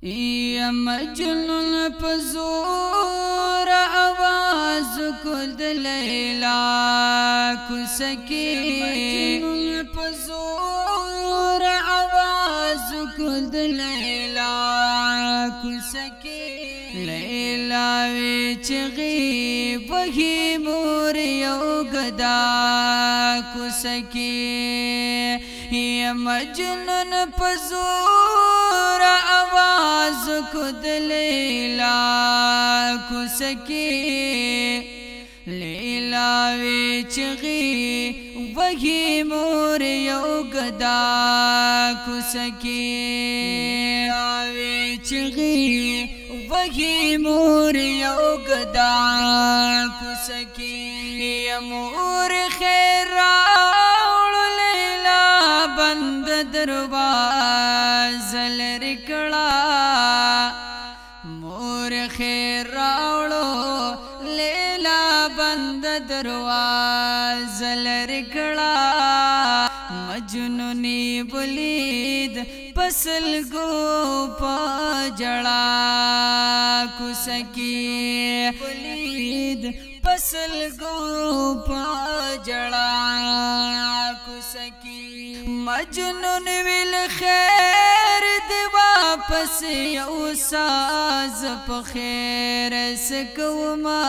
یا مجنون پزور آواز کد لیلا کسکی مجنون پزور آواز کد لیلا کسکی لیلا وی چغی بہی مور یو گدا کسکی یا مجنون پزور آواز کد لیلا کسکی لیلا وی چغی وہی مور یو گدا کسکی لیلا وی چغی وہی مور یو گدا کسکی یا مور خیر بند دروازه لری کړه مور خیر راوړو لیلا بند دروازه لری کړه مجنونی بلید پسل گو پجړه کوسکی بلید پسل گو پجړه کوسکی مجنون ویل خیر دی واپس یو ساز په خیر سکوما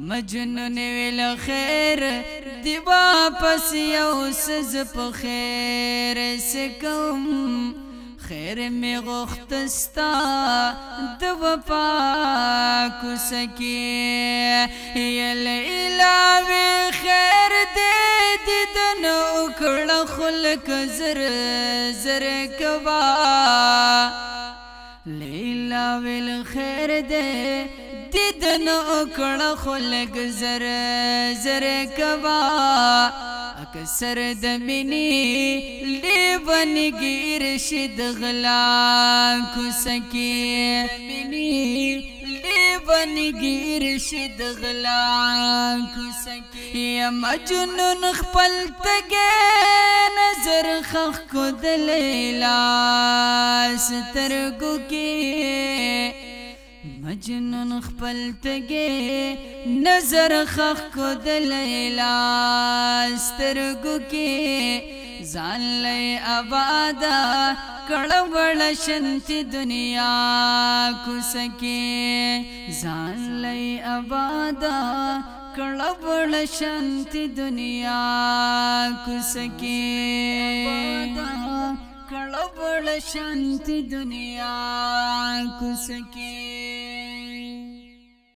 مجنون ویل خیر دی واپس یو ساز په خیر سکوم خیر می غختستا د وفا کوسکی یا لیلا وی خیر دی دیدن اکڑا خلق زر زر کوا لیلا ویل خیر دے دیدن اکڑا خلق زر زر کوا اکثر دمینی لیبن گیر شد غلا کسکی دمینی لیبن گیر شد غلا کسکی یا مجنون خپل تگے نظر خخ کد لیلا سترگو کی مجنون خپل تگے نظر خخ کد لیلا سترگو کی زان لئی آبادا کڑوڑ شنتی دنیا کسکی زان لئی آبادا کڑوڑ شنتی دنیا کسکی کڑوڑ شنتی دنیا کسکی